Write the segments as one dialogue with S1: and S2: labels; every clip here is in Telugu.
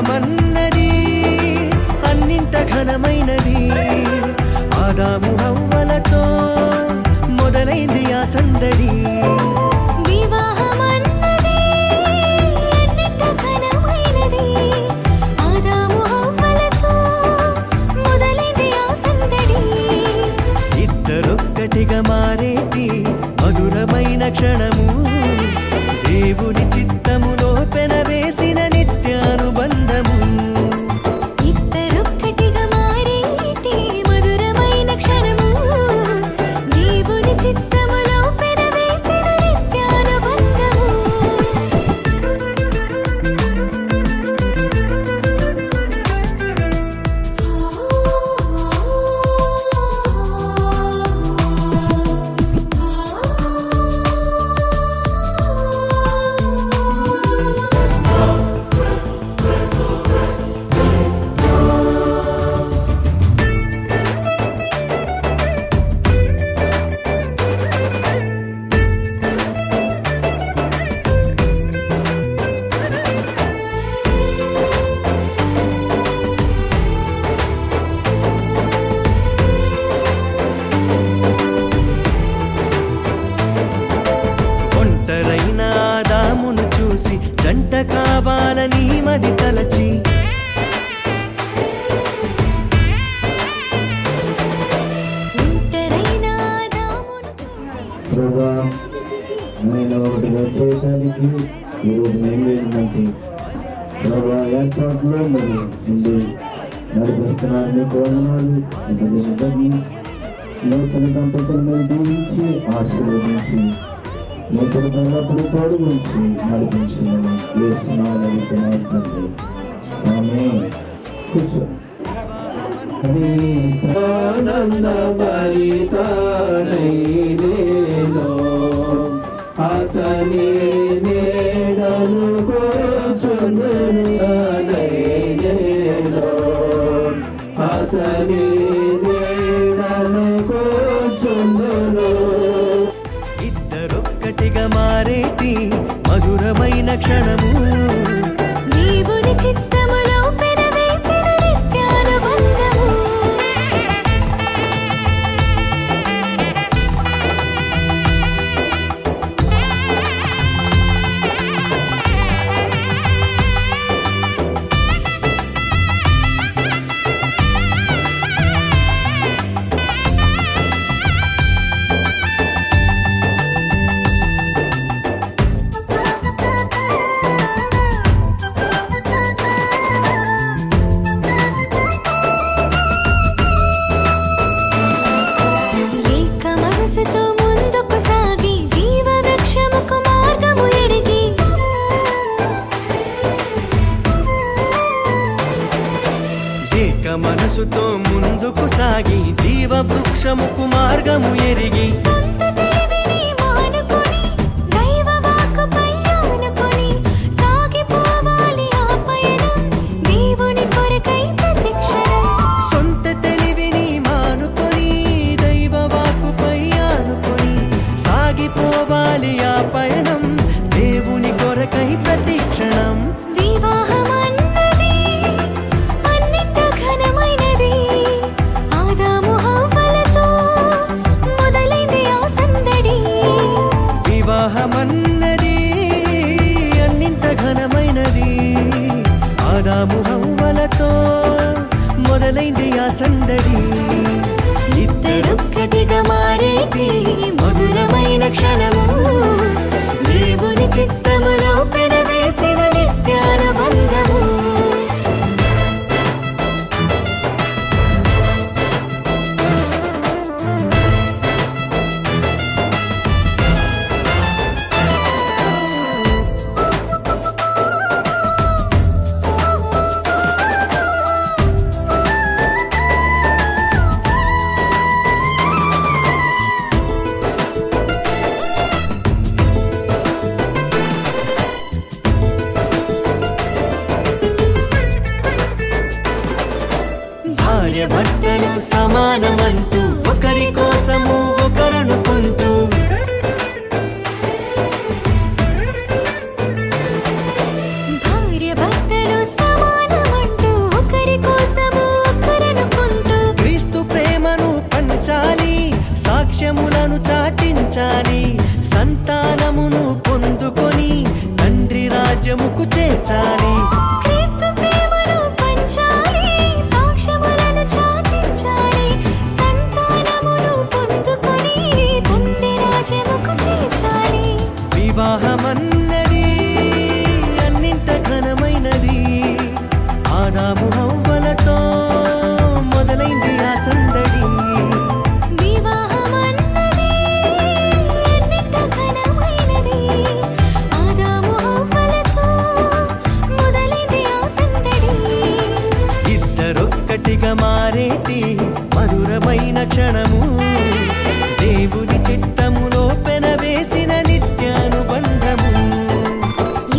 S1: వివాహమన్నది అన్నింట ఘనమైనది ఆదాము హవ్వలతో మొదలైంది ఆ సందడి ఇద్దరొక్కటిగా మారేటి మధురమైన క్షణము దేవుని చిత్తములో పెనవేసిన నిత్యానుబంధము
S2: ఇద్దరొక్కటిగా మారేటి మధురమైన క్షణము దేవుని చిత్తములో పెనవేసిన నిత్యానుబంధము
S1: ఒంటరైన ఆదామును చూసి జంట కావాలని మది తలచి
S2: ఒంటరైన ఆదామును చూసి
S3: ప్రభా నేను ఒకటిగా చేయడానికి ఈరోజు నేను ఏంటంటే ప్రభా ఏర్పాట్లో మరి ముందు నడిపిస్తున్నాను మీకు వందనాలు ఇద్దరిని నూతన దంపతుల మీద దీవించి ఆశీర్వదించి నూతన దంపతులు తోడు గురించి నడిపించమని వేస్తున్నాను తండ్రి ఆమె కూర్చో ఆనందభరితానైనేనో అతని నీడను కూర్చుందునైనేనో అతని నీడను కూర్చుందును
S1: ఇద్దరొక్కటిగా మారేటి మధురమైన క్షణము
S2: దేవుని చిత్తములో పెనవేసిన నిత్యానుబంధము ఏక మనసుతో ముందుకు సాగి జీవవృక్షముకు మార్గము ఎరిగి
S1: ఏక మనసుతో ముందుకు సాగి జీవవృక్షముకు మార్గము ఎరిగి
S2: సొంత తెలివిని మానుకొని దైవ వాక్కుపై ఆనుకొని సాగిపోవాలి ఆ పయనం దేవుని కొరకై ప్రతిక్షణం
S1: సొంత తెలివిని మానుకొని దైవ వాక్కుపై ఆనుకొని సాగిపోవాలి ఆ పయనం దేవుని కొరకై ప్రతిక్షణం
S2: వివాహమన్నది అన్నింట ఘనమైనది ఆదాము హవ్వలతో మొదలైంది ఆ సందడి
S1: వివాహమన్నది అన్నింట ఘనమైనది ఆదాము హవ్వలతో మొదలైంది ఆ సందడి
S2: ఇద్దరొక్కటిగా మారేటి మధురమైన క్షణము దేవుని చిత్తములో పెనవేసిన నిత్యానుబంధము
S1: భర్తలు సమానమంటూ ఒకరి కోసము ఒకరనుకుంటూ
S2: భార్య భర్తలు సమానం
S1: ప్రేమను చాటించాలి, సంతానమును పొందుకొని తండ్రి రాజ్యముకు చేర్చాలి.
S2: క్రీస్తు ప్రేమను పంచాలి, సాక్ష్యములను చాటించాలి, సంతానమును పొందుకొని తండ్రి రాజ్యముకు చేర్చాలి.
S1: వివాహమన్నది అన్నింట ఘనమైనది, ఆదాము హవ్వలతో మొదలైంది ఆ సందడి.
S2: వివాహమన్నది ఎన్నింట ఘనమైనది, ఆదాము హవ్వలతో మొదలైంది ఆ సందడి.
S1: ఇద్దరొక్కటిగా మారేటి మధురమైన క్షణము, దేవుని చిత్తములో పెనవేసిన నిత్యానుబంధము.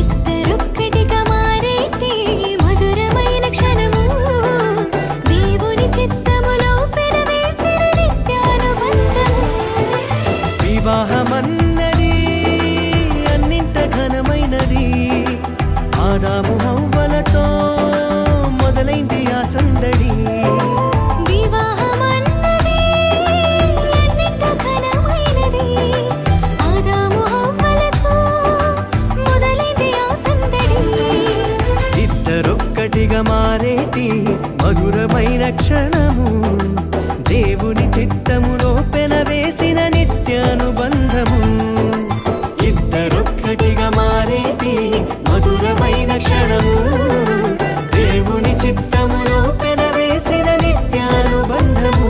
S2: ఇద్దరొక్కటిగా మారేటి మధురమైన క్షణము, దేవుని చిత్తములో పెనవేసిన నిత్యానుబంధము.
S1: వివాహమన్నది అన్నింట ఘనమైనది, ఆదాము హవ్వలతో మొదలైంది ఆ సందడి.
S2: వివాహమన్నది ఎన్నింట ఘనమైనది, ఆదాము హవ్వలతో మొదలైంది ఆ సందడి.
S1: ఇద్దరొక్కటిగా మారేటి మధురమైన క్షణము, దేవుని చిత్తములో పెనవేసిన నిత్యానుబంధము. ఇద్దరొక్కటిగా మారేటి మధురమైన క్షణము, దేవుని చిత్తములో పెనవేసిన నిత్యానుబంధము.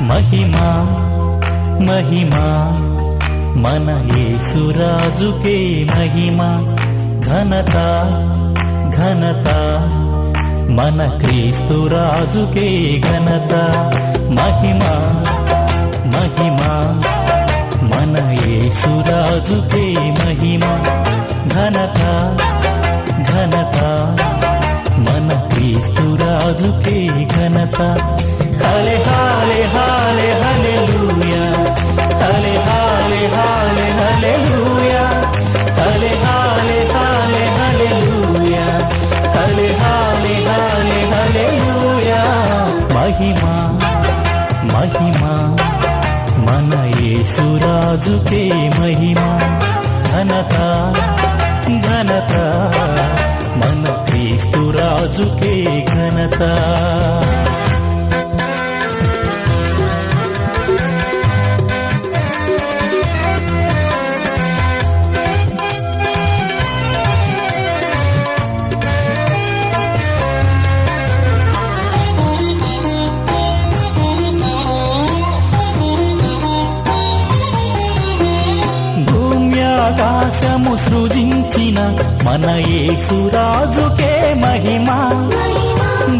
S4: మహిమా మహిమా మన యేసురాజుకే మహిమా ఘనత ఘనత మన క్రీస్తురాజుకే ఘనత మహిమా మహిమా మన యేసురాజుకే మహిమా ఘనత ఘనత మన క్రీస్తురాజుకే ఘనత హల్లే హల్లే హల్లే హల్లెలూయా హల్లే హల్లే హల్లే హల్లెలూయా హల్లే హల్లే హల్లే హల్లెలూయా హల్లే హల్లే హల్లే హల్లెలూయా మహిమా మహిమా మన యేసురాజుకే మహిమా ఘనత ఘనత మన క్రీస్తురాజుకే ఘనత ఆకాశము సృజించిన మన యేసురాజుకే మహిమా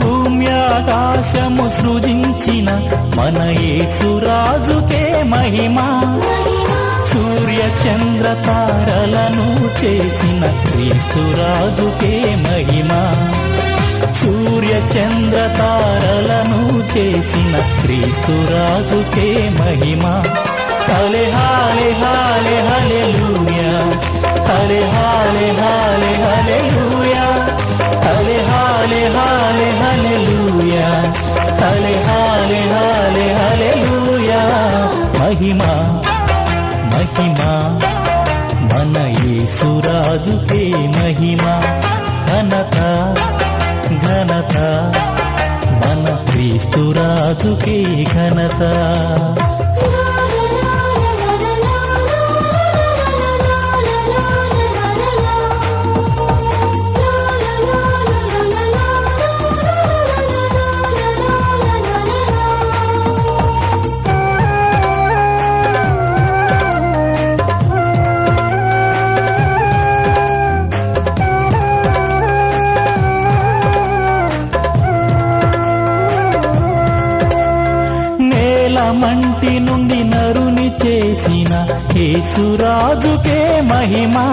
S4: భూమి ఆకాశము సృజించిన మన యేసురాజుకే మహిమా సూర్య చంద్ర తారలను చేసిన క్రీస్తురాజుకే మహిమా సూర్య చంద్ర తారలను చేసిన క్రీస్తురాజుకే మహిమా హల్లే హల్లే హల్లే హల్లెలూయా హల్లే హల్లే హల్లే హల్లెలూయా హల్లే హల్లే హల్లే హల్లెలూయా హల్లే హల్లే హల్లే హల్లెలూయా మహిమా మహిమా మన యేసురాజుకే మహిమా ఘనత ఘనత మన క్రీస్తురాజుకే ఘనత మంటి నుండి నరుని చేసిన యేసురాజుకే మహిమా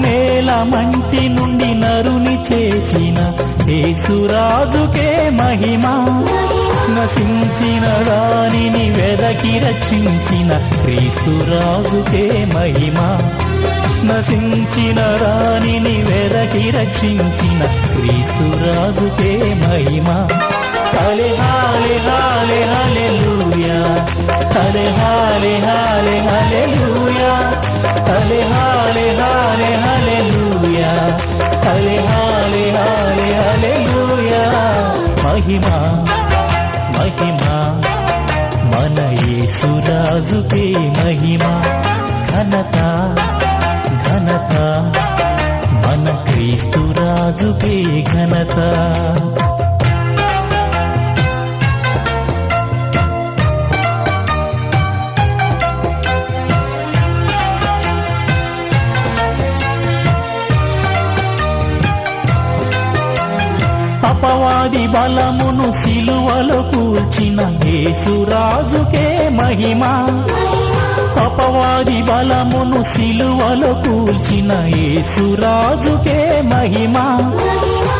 S4: నేల మంటి నుండి నరుని చేసిన యేసురాజుకే మహిమా నశించిన రాణిని వెదకి రక్షించిన క్రీస్తురాజుకే మహిమా నశించిన రాణిని వెదకి రక్షించిన క్రీస్తురాజుకే మహిమా హల్లే హల్లే హల్లే హల్లెలూయా హల్లే హల్లే హల్లే హల్లెలూయా హల్లే హల్లే హల్లే హల్లెలూయా హల్లే హల్లే హల్లే హల్లెలూయా మహిమా మహిమా మన యేసురాజుకే మహిమా ఘనత ఘనత మన క్రీస్తురాజుకే ఘనత అపవాది బలమును సిలువలో కూల్చిన యేసురాజుకే మహిమా అపవాది బలమును సిలువలో కూల్చిన యేసురాజుకే మహిమా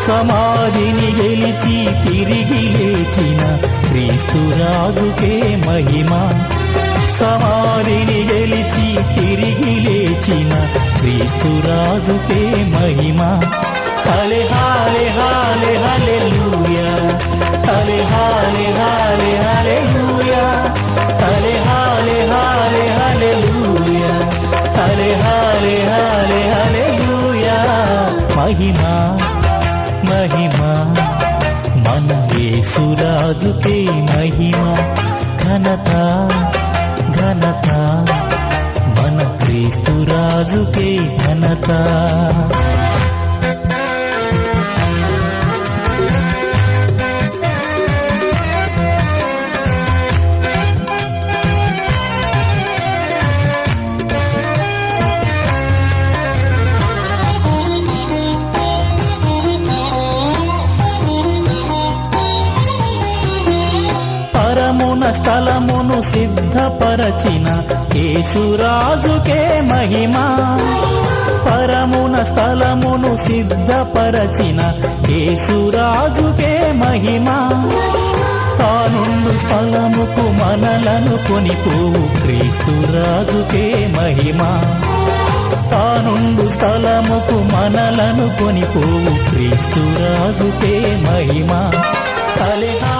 S4: సమాధిని గెలిచి తిరిగి లేచిన క్రీస్తురాజుకే మహిమా సమాధిని గెలిచి తిరిగి లేచిన క్రీస్తురాజుకే మహిమా హల్లే హల్లే హల్లే హల్లెలూయా హల్లే హల్లే హల్లే హల్లెలూయా హల్లే హల్లే హల్లే హల్లెలూయా హల్లే హల్లే హల్లే హల్లెలూయా మహిమా మహిమా మన యేసురాజుకే మహిమా ఘనత ఘనత మన క్రీస్తురాజుకే ఘనత సిద్ధపరచిన యేసురాజుకే మహిమా పరమున స్థలమును సిద్ధపరచిన యేసురాజుకే మహిమా తానుండు స్థలముకు మనలను కొనిపోవు క్రీస్తురాజుకే మహిమా తానుండు స్థలముకు మనలను కొనిపోవు క్రీస్తురాజుకే మహిమా హల్లెలూయా